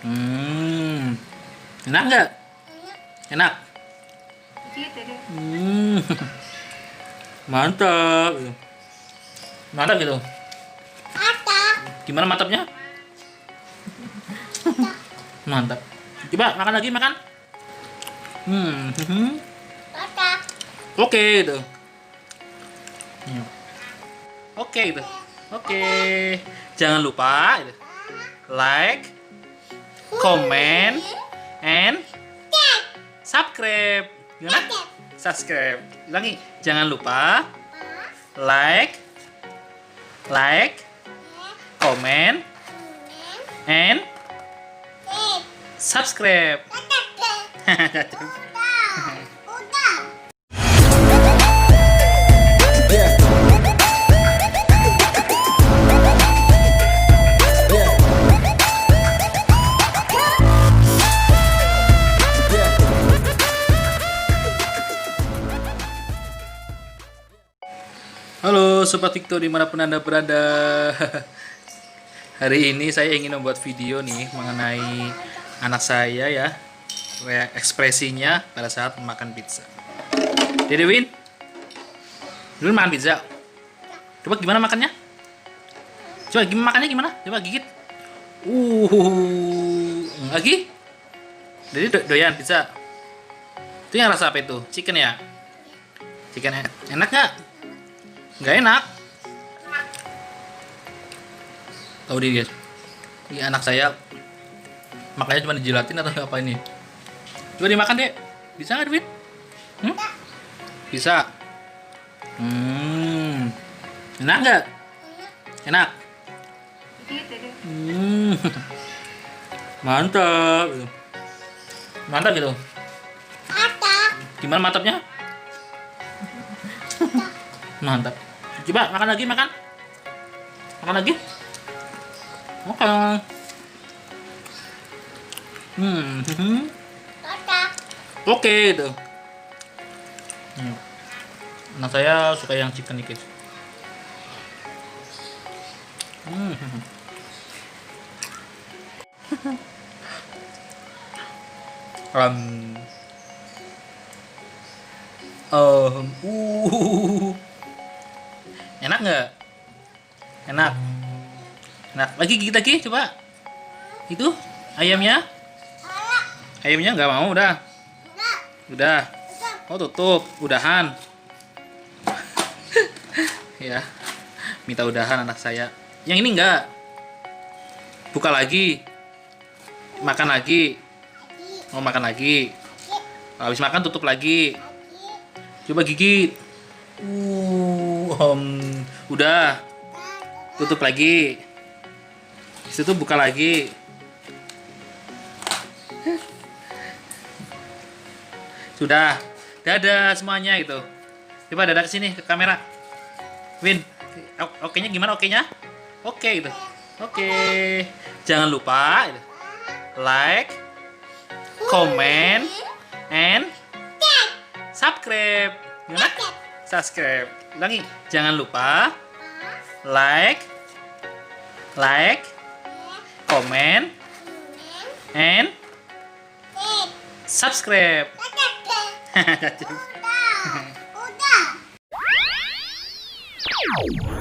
Hmm, enak nggak? Enak. Hmm, mantap. Mantap gitu. Gimana mantapnya? Mantap. Coba makan lagi, makan. Hmm. Oke gitu. Oke gitu. Oke. Jangan lupa gitu. Like, comment, and subscribe. Gimana? Subscribe. Ulangi. Jangan lupa like, comment, and subscribe. Halo Sobat Victor dimanapun Anda berada. Hari ini saya ingin membuat video nih mengenai anak saya ya, ekspresinya pada saat makan pizza. Dede Win, dulu makan pizza. Coba gimana makannya? Coba gimana makannya gimana? Coba gigit. Lagi? Dede doyan pizza. Itu yang rasa apa itu? Chicken ya? Chicken enak nggak? Nggak enak. Tahu dia guys, ini anak saya makanya cuma dijilatin atau apa ini? Coba dimakan deh, bisa nggak Win? Bisa. Enak nggak? Enak. Mantap. Mantap gitu. Gimana mantapnya? Mantap. Coba makan lagi, makan. Makan lagi. Makan. Oke itu. Anak saya suka yang chicken nih guys. Enak nggak? Enak. Enak. Lagi gigit lagi, coba. Itu ayamnya. Ayamnya nggak mau, udah. Udah. Oh tutup, udahan. Ya, minta udahan anak saya. Yang ini enggak. Buka lagi. Makan lagi. Mau makan lagi. Habis makan tutup lagi. Coba gigit. Udah. Tutup lagi. Situ buka lagi. Sudah. Dadah semuanya itu. Coba dadah ke sini ke kamera. Win, oke-nya gimana oke-nya? Oke gitu. Oke. Jangan lupa like, comment, and subscribe. Gimana? Subscribe. Ulangi. Jangan lupa like, comment, and subscribe. Udah.